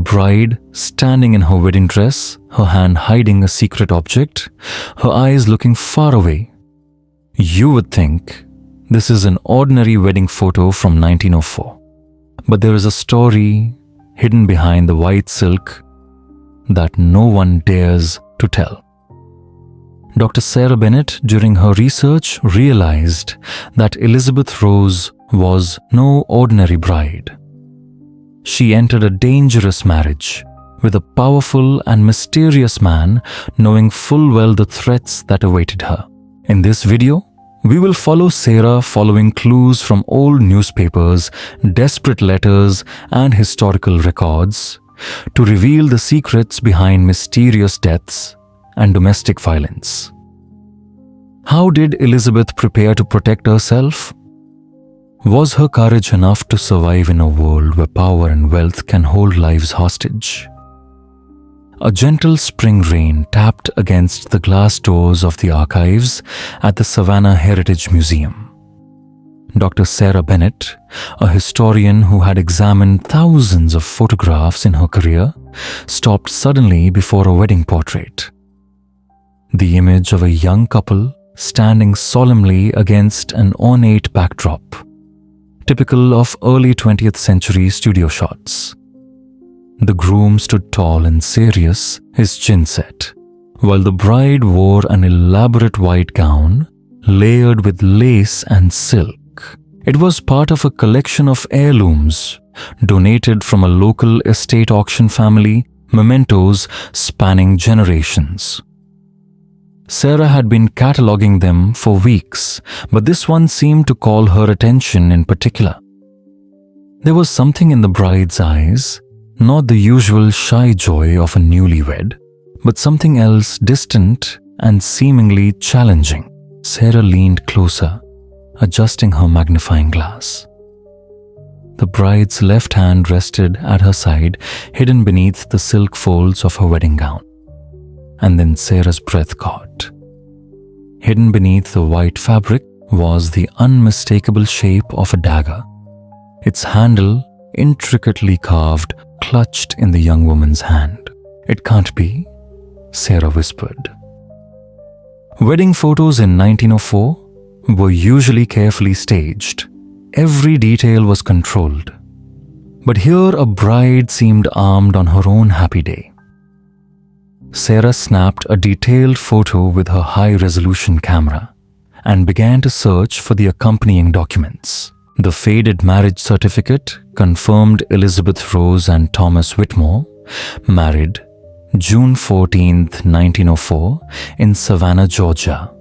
bride standing in her wedding dress, her hand hiding a secret object, her eyes looking far away. You would think this is an ordinary wedding photo from 1904. But there is a story hidden behind the white silk that no one dares to tell. Dr. Sarah Bennett, during her research, realized that Elizabeth Rose was no ordinary bride. She entered a dangerous marriage with a powerful and mysterious man, knowing full well the threats that awaited her. In this video, we will follow Sarah following clues from old newspapers, desperate letters, and historical records to reveal the secrets behind mysterious deaths and domestic violence. How did Elizabeth prepare to protect herself? Was her courage enough to survive in a world where power and wealth can hold lives hostage? A gentle spring rain tapped against the glass doors of the archives at the Savannah Heritage Museum. Dr. Sarah Bennett, a historian who had examined thousands of photographs in her career, stopped suddenly before a wedding portrait. The image of a young couple standing solemnly against an ornate backdrop, typical of early 20th century studio shots. The groom stood tall and serious, his chin set, while the bride wore an elaborate white gown layered with lace and silk. It was part of a collection of heirlooms donated from a local estate auction family, mementos spanning generations. Sarah had been cataloging them for weeks, but this one seemed to call her attention in particular. There was something in the bride's eyes, not the usual shy joy of a newlywed, but something else distant and seemingly challenging. Sarah leaned closer, adjusting her magnifying glass. The bride's left hand rested at her side, hidden beneath the silk folds of her wedding gown. And then Sarah's breath caught. Hidden beneath the white fabric was the unmistakable shape of a dagger, its handle intricately carved, clutched in the young woman's hand. "It can't be," Sarah whispered. Wedding photos in 1904 were usually carefully staged. Every detail was controlled. But here a bride seemed armed on her own happy day. Sarah snapped a detailed photo with her high-resolution camera and began to search for the accompanying documents. The faded marriage certificate confirmed Elizabeth Rose and Thomas Whitmore, married June 14, 1904, in Savannah, Georgia.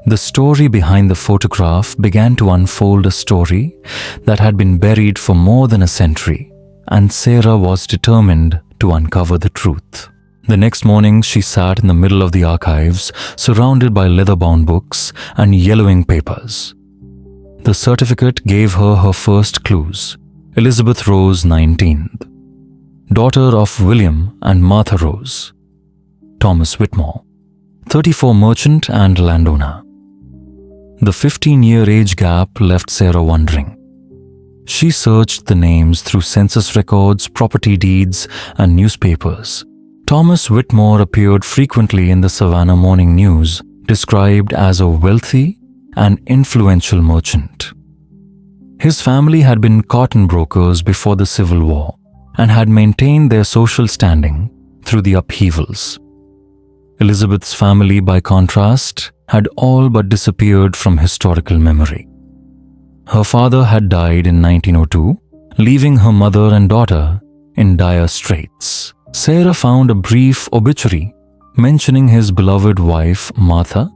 The story behind the photograph began to unfold, a story that had been buried for more than a century, and Sarah was determined to uncover the truth. The next morning, she sat in the middle of the archives, surrounded by leather-bound books and yellowing papers. The certificate gave her her first clues. Elizabeth Rose, 19th, daughter of William and Martha Rose. Thomas Whitmore, 34, merchant and landowner. The 15-year age gap left Sarah wondering. She searched the names through census records, property deeds, and newspapers. Thomas Whitmore appeared frequently in the Savannah Morning News, described as a wealthy and influential merchant. His family had been cotton brokers before the Civil War and had maintained their social standing through the upheavals. Elizabeth's family, by contrast, had all but disappeared from historical memory. Her father had died in 1902, leaving her mother and daughter in dire straits. Sarah found a brief obituary mentioning his beloved wife Martha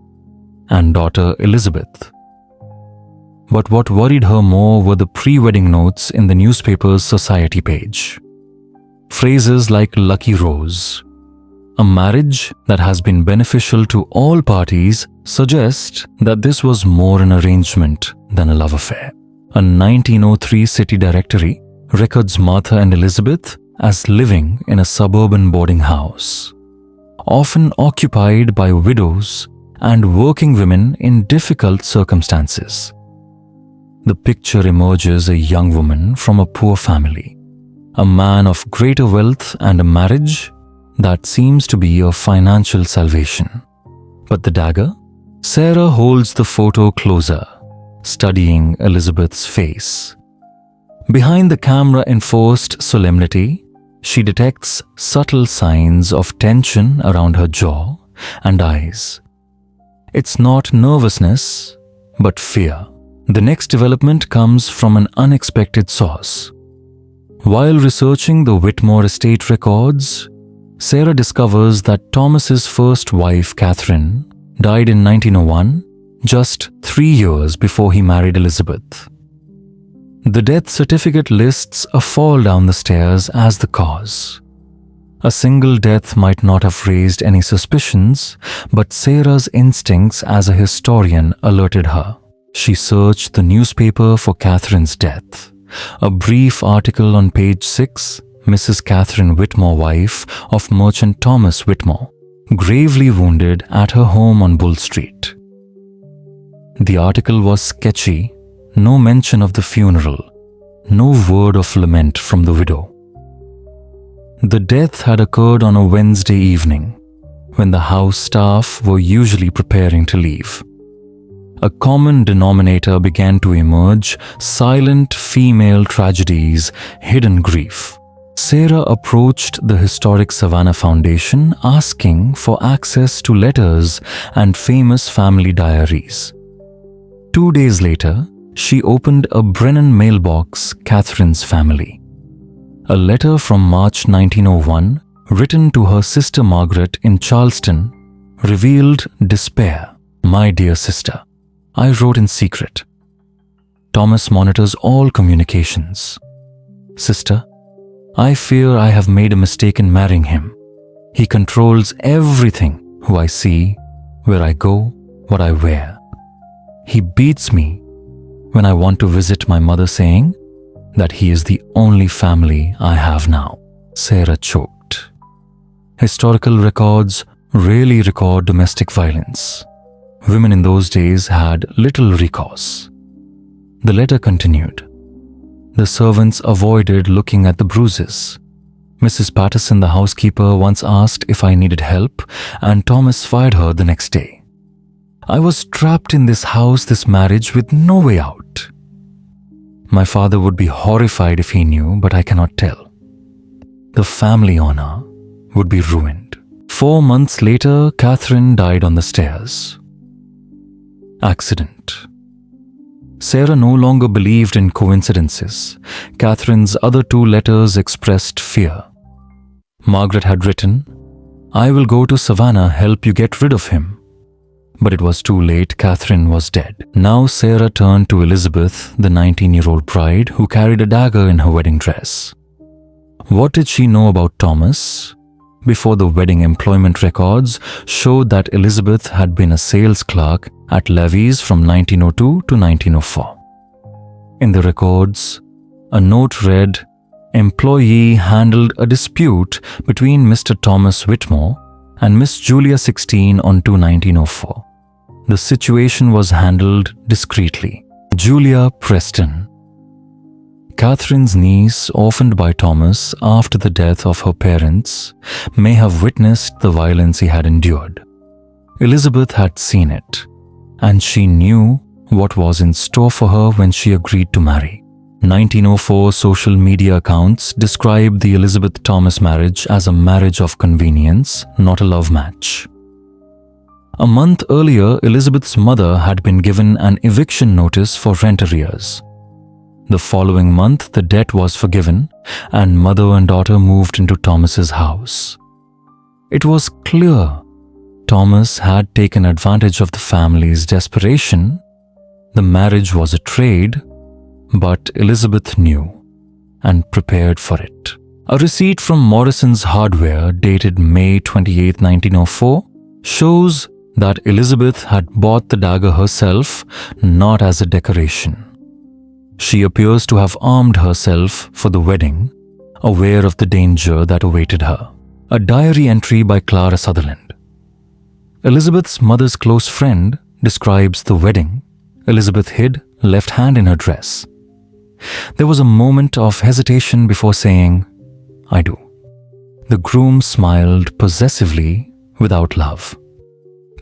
and daughter Elizabeth. But what worried her more were the pre-wedding notes in the newspaper's society page. Phrases like "lucky rose," "a marriage that has been beneficial to all parties," suggest that this was more an arrangement than a love affair. A 1903 city directory records Martha and Elizabeth as living in a suburban boarding house, often occupied by widows and working women in difficult circumstances. The picture emerges a young woman from a poor family, a man of greater wealth and a marriage that seems to be a financial salvation. But the dagger? Sarah holds the photo closer, studying Elizabeth's face. Behind the camera-enforced solemnity, she detects subtle signs of tension around her jaw and eyes. It's not nervousness, but fear. The next development comes from an unexpected source. While researching the Whitmore estate records, Sarah discovers that Thomas's first wife, Catherine, died in 1901, just 3 years before he married Elizabeth. The death certificate lists a fall down the stairs as the cause. A single death might not have raised any suspicions, but Sarah's instincts as a historian alerted her. She searched the newspaper for Catherine's death. A brief article on page 6, Mrs. Catherine Whitmore, wife of merchant Thomas Whitmore, gravely wounded at her home on Bull Street. The article was sketchy, no mention of the funeral, no word of lament from the widow. The death had occurred on a Wednesday evening, when the house staff were usually preparing to leave. A common denominator began to emerge: silent female tragedies, hidden grief. Sarah approached the historic Savannah Foundation asking for access to letters and famous family diaries. 2 days later, she opened a Brennan mailbox, Catherine's family. A letter from March 1901, written to her sister Margaret in Charleston, revealed despair. "My dear sister, I wrote in secret. Thomas monitors all communications. Sister, I fear I have made a mistake in marrying him. He controls everything: who I see, where I go, what I wear. He beats me when I want to visit my mother, saying that he is the only family I have now." Sarah choked. Historical records rarely record domestic violence. Women in those days had little recourse. The letter continued. The servants avoided looking at the bruises. Mrs. Patterson, the housekeeper, once asked if I needed help, and Thomas fired her the next day. I was trapped in this house, this marriage, with no way out. My father would be horrified if he knew, but I cannot tell. The family honor would be ruined. 4 months later, Catherine died on the stairs. Accident. Sarah no longer believed in coincidences. Catherine's other 2 letters expressed fear. Margaret had written, "I will go to Savannah, help you get rid of him." But it was too late. Catherine was dead. Now Sarah turned to Elizabeth, the 19-year-old bride who carried a dagger in her wedding dress. What did she know about Thomas? Before the wedding employment records showed that Elizabeth had been a sales clerk at Levy's from 1902 to 1904. In the records, a note read, "Employee handled a dispute between Mr. Thomas Whitmore and Miss Julia 16 on 1904. The situation was handled discreetly. Julia Preston." Catherine's niece, orphaned by Thomas after the death of her parents, may have witnessed the violence he had endured. Elizabeth had seen it, and she knew what was in store for her when she agreed to marry. 1904 social media accounts describe the Elizabeth Thomas marriage as a marriage of convenience, not a love match. A month earlier, Elizabeth's mother had been given an eviction notice for rent arrears. The following month, the debt was forgiven, and mother and daughter moved into Thomas's house. It was clear Thomas had taken advantage of the family's desperation. The marriage was a trade, but Elizabeth knew and prepared for it. A receipt from Morrison's Hardware dated May 28, 1904 shows that Elizabeth had bought the dagger herself, not as a decoration. She appears to have armed herself for the wedding, aware of the danger that awaited her. A diary entry by Clara Sutherland. Elizabeth's mother's close friend describes the wedding. Elizabeth hid left hand in her dress. There was a moment of hesitation before saying, "I do." The groom smiled possessively without love.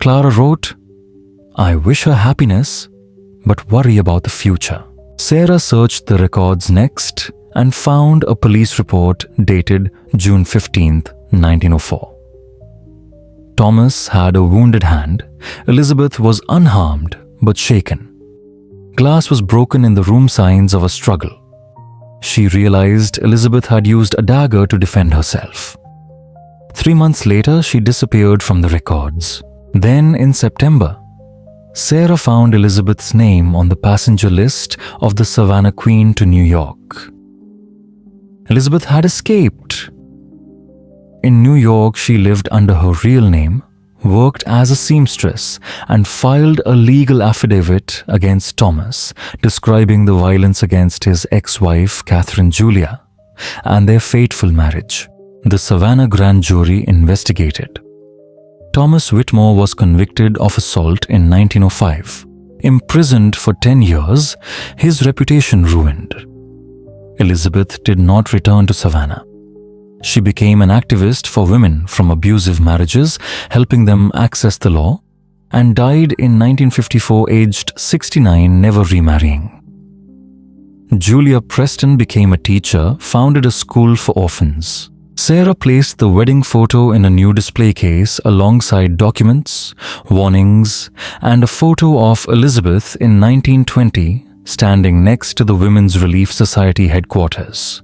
Clara wrote, "I wish her happiness, but worry about the future." Sarah searched the records next and found a police report dated June 15, 1904. Thomas had a wounded hand. Elizabeth was unharmed but shaken. Glass was broken in the room, signs of a struggle. She realized Elizabeth had used a dagger to defend herself. 3 months later, she disappeared from the records. Then, in September, Sarah found Elizabeth's name on the passenger list of the Savannah Queen to New York. Elizabeth had escaped. In New York, she lived under her real name, worked as a seamstress, and filed a legal affidavit against Thomas, describing the violence against his ex-wife, Catherine Julia, and their fateful marriage. The Savannah grand jury investigated. Thomas Whitmore was convicted of assault in 1905. Imprisoned for 10 years, his reputation ruined. Elizabeth did not return to Savannah. She became an activist for women from abusive marriages, helping them access the law, and died in 1954 aged 69, never remarrying. Julia Preston became a teacher, founded a school for orphans. Sarah placed the wedding photo in a new display case alongside documents, warnings, and a photo of Elizabeth in 1920 standing next to the Women's Relief Society headquarters.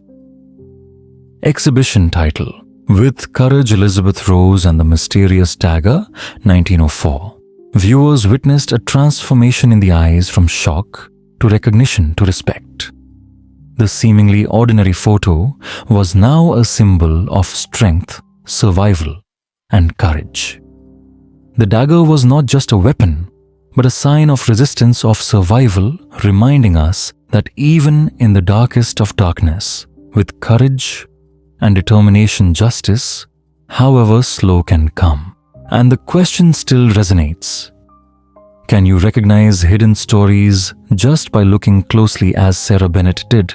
Exhibition title: With Courage, Elizabeth Rose and the Mysterious Dagger, 1904. Viewers witnessed a transformation in the eyes from shock to recognition to respect. The seemingly ordinary photo was now a symbol of strength, survival, and courage. The dagger was not just a weapon, but a sign of resistance, of survival, reminding us that even in the darkest of darkness, with courage and determination, justice, however slow, can come. And the question still resonates. Can you recognize hidden stories just by looking closely as Sarah Bennett did?